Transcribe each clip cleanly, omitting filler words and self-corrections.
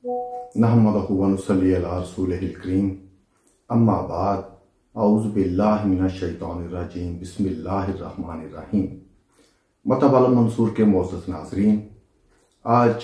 नहमदुहु व नुसल्ली अला रसूलिहिल करीम अम्मा बाद औज़ु बिल्लाहि मिनश शैतानिर रजीम बिस्मिल्लाहिर रहमानिर रहीम। मतबल मंसूर के मोअज़्ज़ज़ नाज़रीन, आज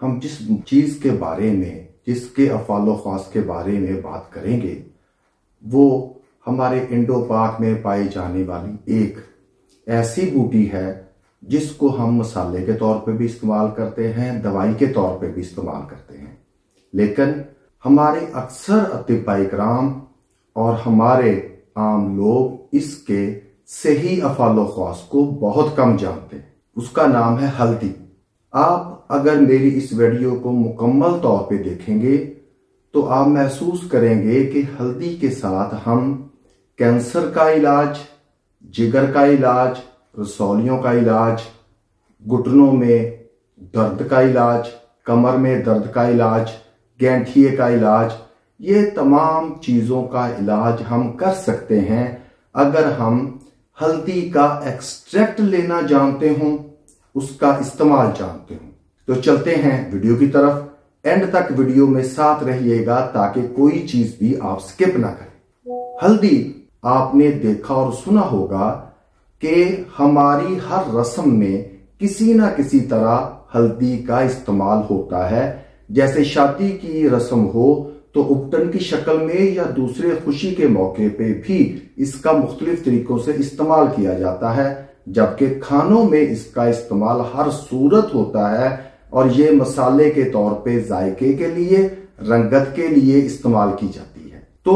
हम जिस चीज़ के बारे में, जिसके अफ़ाल व ख़वास के बारे में बात करेंगे वो हमारे इंडो पाक में पाई जाने वाली एक ऐसी बूटी है जिसको हम मसाले के तौर पे भी इस्तेमाल करते हैं, दवाई के तौर पे भी इस्तेमाल करते हैं। लेकिन हमारे अक्सर अतिबाई कराम और हमारे आम लोग इसके सही अफ़ाल व ख़वास को बहुत कम जानते हैं। उसका नाम है हल्दी। आप अगर मेरी इस वीडियो को मुकम्मल तौर पे देखेंगे तो आप महसूस करेंगे कि हल्दी के साथ हम कैंसर का इलाज, जिगर का इलाज, रसौलियों का इलाज, घुटनों में दर्द का इलाज, कमर में दर्द का इलाज, गैंठिए का इलाज, ये तमाम चीज़ों का इलाज हम कर सकते हैं अगर हम हल्दी का एक्सट्रैक्ट लेना जानते हों, उसका इस्तेमाल जानते हों। तो चलते हैं वीडियो की तरफ। एंड तक वीडियो में साथ रहिएगा ताकि कोई चीज भी आप स्किप ना करें। हल्दी आपने देखा और सुना होगा कि हमारी हर रस्म में किसी ना किसी तरह हल्दी का इस्तेमाल होता है। जैसे शादी की रस्म हो तो उपटन की शक्ल में या दूसरे खुशी के मौके पे भी इसका मुख्तलिफ तरीकों से इस्तेमाल किया जाता है, जबकि खानों में इसका इस्तेमाल हर सूरत होता है और ये मसाले के तौर पे जायके के लिए, रंगत के लिए इस्तेमाल की जाती है। तो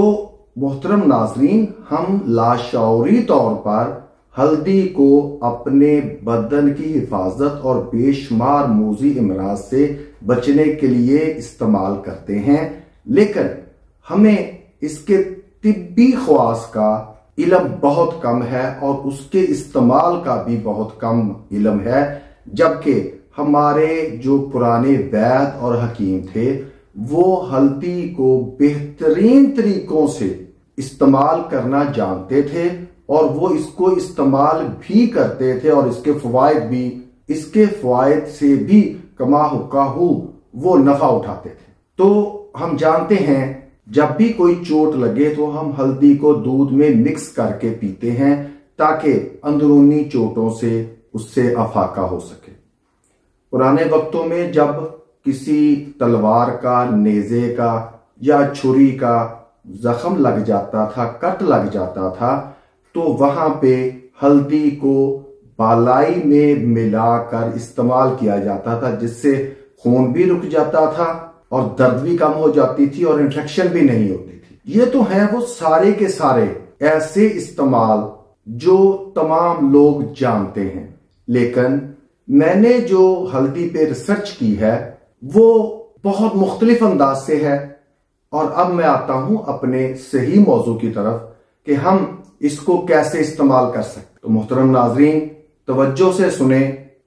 मोहतरम नाजरीन, हम लाशऊरी तौर पर हल्दी को अपने बदन की हिफाजत और बेशुमार मूजी अमराज से बचने के लिए इस्तेमाल करते हैं, लेकिन हमें इसके तिब्बी ख़वास का इल्म बहुत कम है और उसके इस्तेमाल का भी बहुत कम इल्म है। जबकि हमारे जो पुराने वैद और हकीम थे वो हल्दी को बेहतरीन तरीकों से इस्तेमाल करना जानते थे और वो इसको इस्तेमाल भी करते थे और इसके फवायद से भी कमा हुकाहू वो नफा उठाते थे। तो हम जानते हैं जब भी कोई चोट लगे तो हम हल्दी को दूध में मिक्स करके पीते हैं ताकि अंदरूनी चोटों से उससे अफाका हो सके। पुराने वक्तों में जब किसी तलवार का, नेज़े का या छुरी का जख्म लग जाता था, कट लग जाता था, तो वहां पे हल्दी को बालाई में मिलाकर इस्तेमाल किया जाता था, जिससे खून भी रुक जाता था और दर्द भी कम हो जाती थी और इन्फेक्शन भी नहीं होती थी। ये तो है वो सारे के सारे ऐसे इस्तेमाल जो तमाम लोग जानते हैं, लेकिन मैंने जो हल्दी पे रिसर्च की है वो बहुत मुख्तलिफ अंदाज से है। और अब मैं आता हूं अपने सही मौजू की तरफ कि हम इसको कैसे इस्तेमाल कर सकते। तो मोहतरम नाजरीन, तवज्जो से सुने,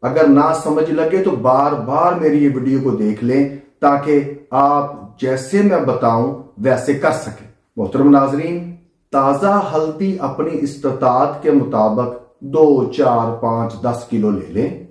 अगर ना समझ लगे तो बार बार मेरी ये वीडियो को देख लें ताकि आप जैसे मैं बताऊं वैसे कर सकें। मोहतरम नाजरीन, ताजा हल्दी अपनी इस्तात के मुताबिक 2, 4, 5, 10 किलो ले लें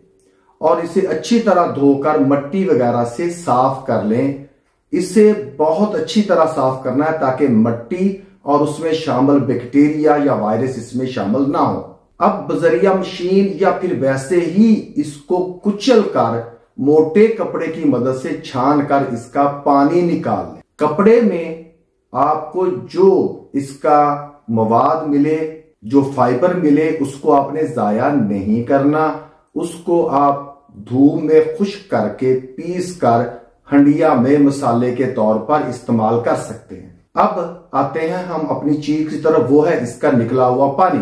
और इसे अच्छी तरह धोकर मट्टी वगैरह से साफ कर लें। इसे बहुत अच्छी तरह साफ करना है ताकि मट्टी और उसमें शामिल बैक्टीरिया या वायरस इसमें शामिल ना हो। अब बजरिया मशीन या फिर वैसे ही इसको कुचल कर मोटे कपड़े की मदद से छान कर इसका पानी निकाल लें। कपड़े में आपको जो इसका मवाद मिले, जो फाइबर मिले, उसको आपने जाया नहीं करना। उसको आप धूप में खुश्क करके पीस कर हंडिया में मसाले के तौर पर इस्तेमाल कर सकते हैं। अब आते हैं हम अपनी चीज की तरफ, वो है इसका निकला हुआ पानी।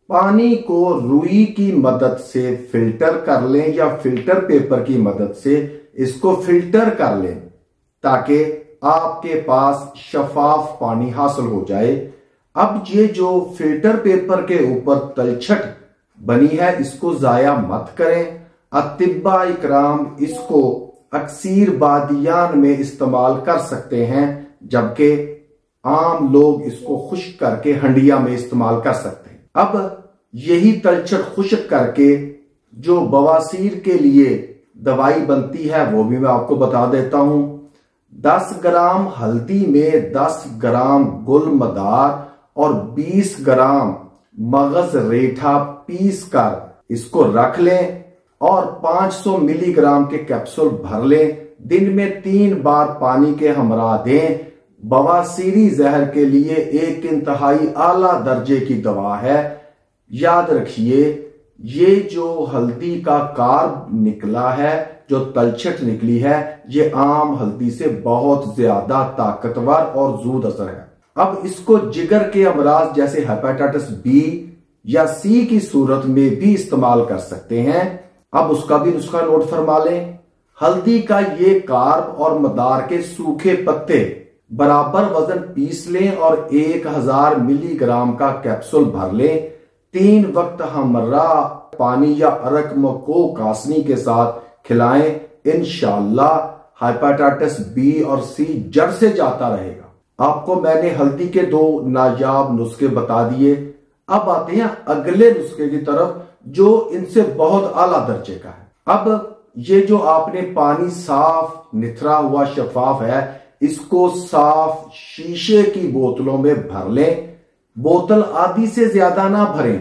पानी को रुई की मदद से फिल्टर कर लें या फिल्टर पेपर की मदद से इसको फिल्टर कर लें ताकि आपके पास शफाफ पानी हासिल हो जाए। अब ये जो फिल्टर पेपर के ऊपर तलछट बनी है इसको जाया मत करें। अतिब्बा इकराम इसको अक्सीर बादियान में इस्तेमाल कर सकते हैं, जबकि आम लोग इसको खुश्क करके हंडिया में इस्तेमाल कर सकते हैं। अब यही तलछट खुश्क करके जो बवासीर के लिए दवाई बनती है वो भी मैं आपको बता देता हूं। 10 ग्राम हल्दी में 10 ग्राम गुल मदार और 20 ग्राम मगज रेठा पीस कर इसको रख लें और 500 मिलीग्राम के कैप्सूल भर लें। दिन में 3 बार पानी के हमरा दें। बवासीरी जहर के लिए एक इंतहाई आला दर्जे की दवा है। याद रखिए, ये जो हल्दी का कार्ब निकला है, जो तलछट निकली है, ये आम हल्दी से बहुत ज्यादा ताकतवर और जूद असर है। अब इसको जिगर के अमराज जैसे हेपेटाइटिस बी या सी की सूरत में भी इस्तेमाल कर सकते हैं। अब उसका भी नुस्खा नोट फरमा लें। हल्दी का ये कार्ब और मदार के सूखे पत्ते बराबर वजन पीस लें और 1000 मिलीग्राम का कैप्सूल भर लें। 3 वक्त हमरा पानी या अरक को कासनी के साथ खिलाएं। इंशाअल्लाह हेपेटाइटिस बी और सी जड़ से जाता रहेगा। आपको मैंने हल्दी के 2 नायाब नुस्खे बता दिए। अब आते हैं अगले नुस्खे की तरफ, जो इनसे बहुत आला दर्जे का है। अब ये जो आपने पानी साफ निथरा हुआ शफाफ है, इसको साफ शीशे की बोतलों में भर लें। बोतल आधी से ज्यादा ना भरें,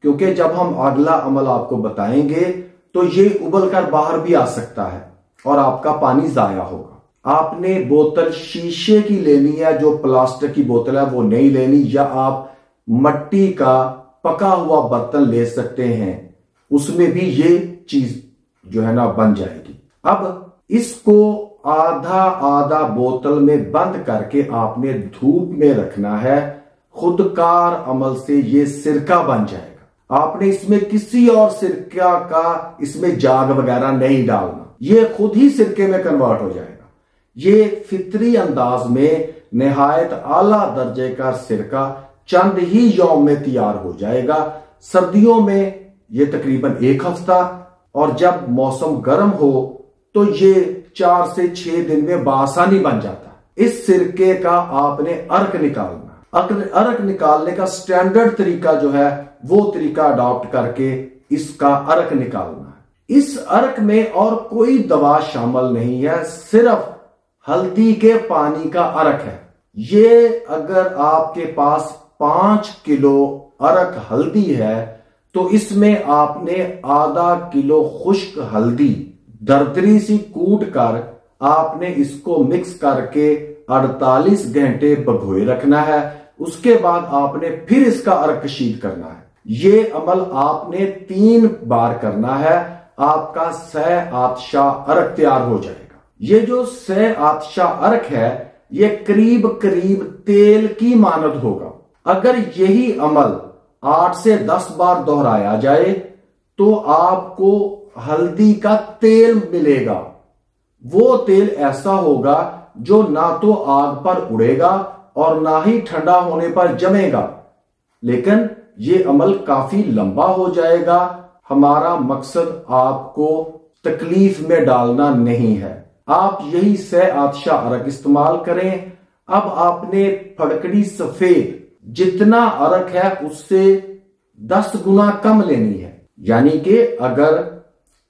क्योंकि जब हम अगला अमल आपको बताएंगे तो ये उबल कर बाहर भी आ सकता है और आपका पानी जाया होगा। आपने बोतल शीशे की लेनी है, जो प्लास्टिक की बोतल है वो नहीं लेनी, या आप मट्टी का पका हुआ बर्तन ले सकते हैं, उसमें भी ये चीज जो है ना बन जाएगी। अब इसको आधा आधा बोतल में बंद करके आपने धूप में रखना है। खुदकार अमल से ये सिरका बन जाएगा। आपने इसमें किसी और सिरका का इसमें जाग वगैरह नहीं डालना, ये खुद ही सिरके में कन्वर्ट हो जाएगा। ये फितरी अंदाज में निहायत आला दर्जे का सिरका चंद ही यौम में तैयार हो जाएगा। सर्दियों में ये तकरीबन 1 हफ्ता, और जब मौसम गर्म हो तो ये 4 से 6 दिन में बासानी बन जाता है। इस सिरके का आपने अर्क निकालना। अर्क निकालने का स्टैंडर्ड तरीका जो है वो तरीका अडॉप्ट करके इसका अर्क निकालना है। इस अर्क में और कोई दवा शामिल नहीं है, सिर्फ हल्दी के पानी का अर्क है। ये अगर आपके पास 5 किलो अर्क हल्दी है तो इसमें आपने आधा किलो खुश्क हल्दी दरदरी सी कूट कर आपने इसको मिक्स करके 48 घंटे भिगोए रखना है। उसके बाद आपने फिर इसका अर्क कशीद करना है। ये अमल आपने 3 बार करना है। आपका सह आतशा अर्क तैयार हो जाएगा। ये जो सह आतशा अर्क है, ये करीब करीब तेल की मानद होगा। अगर यही अमल 8 से 10 बार दोहराया जाए तो आपको हल्दी का तेल मिलेगा। वो तेल ऐसा होगा जो ना तो आग पर उड़ेगा और ना ही ठंडा होने पर जमेगा, लेकिन ये अमल काफी लंबा हो जाएगा। हमारा मकसद आपको तकलीफ में डालना नहीं है। आप यही सह आतशा अर्क इस्तेमाल करें। अब आपने फड़कड़ी सफेद जितना अर्क है उससे 10 गुना कम लेनी है। यानी कि अगर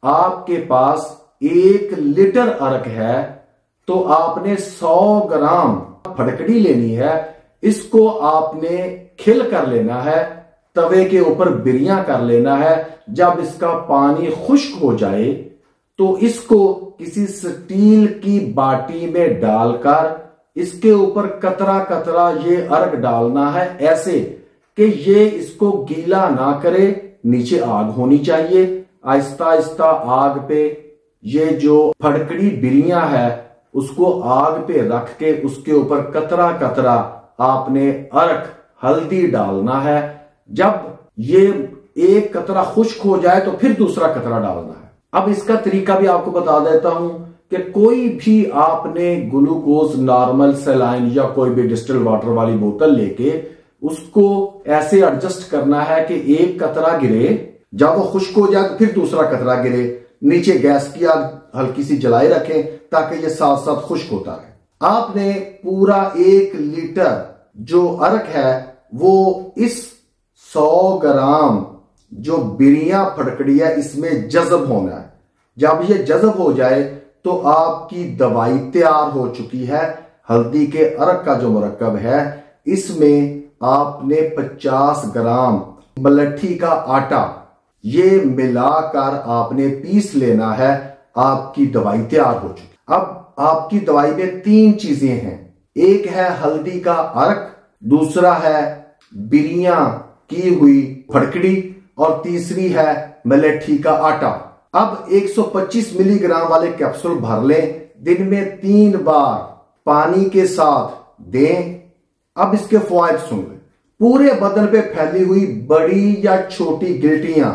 आपके पास 1 लीटर अर्क है तो आपने 100 ग्राम फड़कड़ी लेनी है। इसको आपने खिल कर लेना है, तवे के ऊपर बिरियां कर लेना है। जब इसका पानी खुश्क हो जाए तो इसको किसी स्टील की बाटी में डालकर इसके ऊपर कतरा कतरा ये अर्क डालना है, ऐसे कि ये इसको गीला ना करे। नीचे आग होनी चाहिए। आहिस्ता आहिस्ता आग पे ये जो फड़कड़ी बिरियां है उसको आग पे रख के उसके ऊपर कतरा कतरा आपने अर्क हल्दी डालना है। जब ये एक कतरा खुश्क हो जाए तो फिर दूसरा कतरा डालना है। अब इसका तरीका भी आपको बता देता हूं कि कोई भी आपने ग्लूकोज नॉर्मल सलाइन या कोई भी डिस्टिल वाटर वाली बोतल लेके उसको ऐसे एडजस्ट करना है कि एक कतरा गिरे, जब वो खुश्क हो जाए तो फिर दूसरा कतरा गिरे। नीचे गैस की आग हल्की सी जलाई रखें ताकि ये साथ साथ खुश्क होता रहे। आपने पूरा 1 लीटर जो अर्क है वो इस 100 ग्राम जो बिरियां फड़कड़ी है इसमें जज़ब होना है। जब ये जज़ब हो जाए तो आपकी दवाई तैयार हो चुकी है। हल्दी के अरक का जो मुरक्कब है, इसमें आपने 50 ग्राम मलट्ठी का आटा ये मिलाकर आपने पीस लेना है। आपकी दवाई तैयार हो चुकी। अब आपकी दवाई में 3 चीजें हैं। एक है हल्दी का अरक, दूसरा है बिरियां की हुई फड़कड़ी और तीसरी है मलट्ठी का आटा। अब 125 मिलीग्राम वाले कैप्सूल भर लें, दिन में 3 बार पानी के साथ दें। अब इसके फवायद सुन लें। पूरे बदन पे फैली हुई बड़ी या छोटी गिल्टियां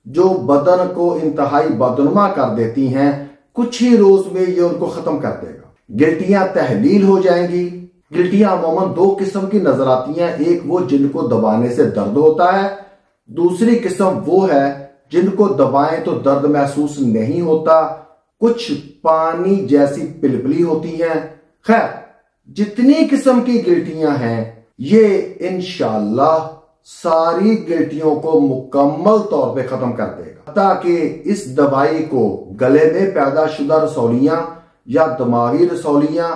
जो बदन को इंतहाई बदनुमा कर देती हैं, कुछ ही रोज में ये उनको खत्म कर देगा। गिल्टियां तहलील हो जाएंगी। गिल्टियां अमूमन 2 किस्म की नजर आती हैं। एक वो जिनको दबाने से दर्द होता है, दूसरी किस्म वो है जिनको दबाएं तो दर्द महसूस नहीं होता, कुछ पानी जैसी पिलपिली होती हैं। खैर, जितनी किस्म की गिल्टियां हैं, ये इंशाअल्लाह सारी गिल्टियों को मुकम्मल तौर पे खत्म कर देगा। ताकि इस दवाई को गले में पैदाशुदा रसौलियां या दिमागी रसौलियां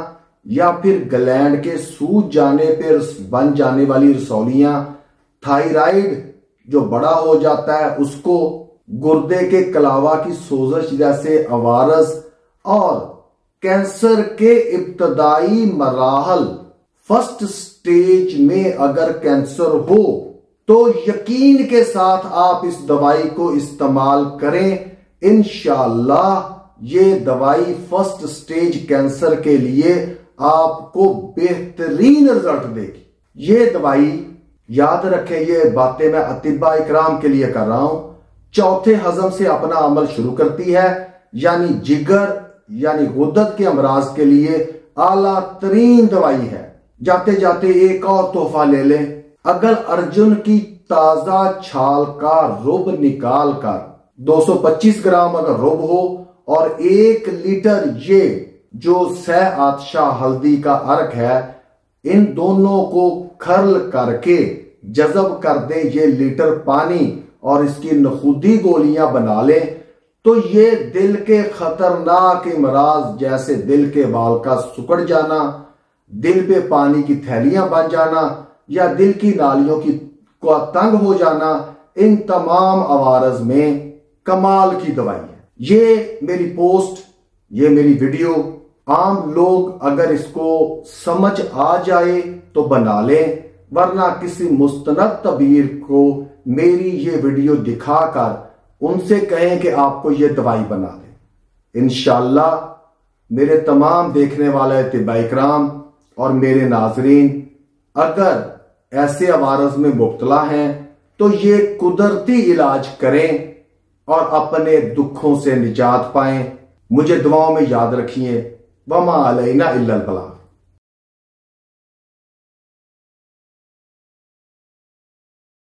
या फिर ग्लैंड के सूज जाने पर बन जाने वाली रसौलियां, थायराइड जो बड़ा हो जाता है उसको, गुर्दे के कलावा की सोजश जैसे अवारस और कैंसर के इब्तदाई मराहल, फर्स्ट स्टेज में अगर कैंसर हो तो यकीन के साथ आप इस दवाई को इस्तेमाल करें। इंशाअल्लाह ये दवाई फर्स्ट स्टेज कैंसर के लिए आपको बेहतरीन रिजल्ट देगी। ये दवाई याद रखें, ये बातें मैं अतिबा इकराम के लिए कर रहा हूं, चौथे हजम से अपना अमल शुरू करती है। यानी जिगर यानी गुर्दत के अमराज के लिए आला तरीन दवाई है। जाते जाते एक और तोहफा ले लें। अगर अर्जुन की ताजा छाल का रुब निकाल कर 225 ग्राम अगर रुब हो और 1 लीटर ये जो सह आतशा हल्दी का अर्क है, इन दोनों को खर्ल करके जज़ब कर दें ये लीटर पानी और इसकी नखुदी गोलियां बना लें, तो ये दिल के खतरनाक इमराज जैसे दिल के बाल का सुकड़ जाना, दिल पे पानी की थैलियां बन जाना या दिल की नालियों की को तंग हो जाना, इन तमाम अवारज में कमाल की दवाई है। ये मेरी पोस्ट, ये मेरी वीडियो आम लोग अगर इसको समझ आ जाए तो बना लें, वरना किसी मुस्तनद तबीर को मेरी ये वीडियो दिखाकर उनसे कहें कि आपको ये दवाई बना दें। इंशाअल्लाह मेरे तमाम देखने वाले तिब्बा इकराम और मेरे नाजरीन अगर ऐसे अवारज में मुब्तला हैं तो ये कुदरती इलाज करें और अपने दुखों से निजात पाएं। मुझे दुआओं में याद रखिए। वमा अलैना इल्लल बलाग।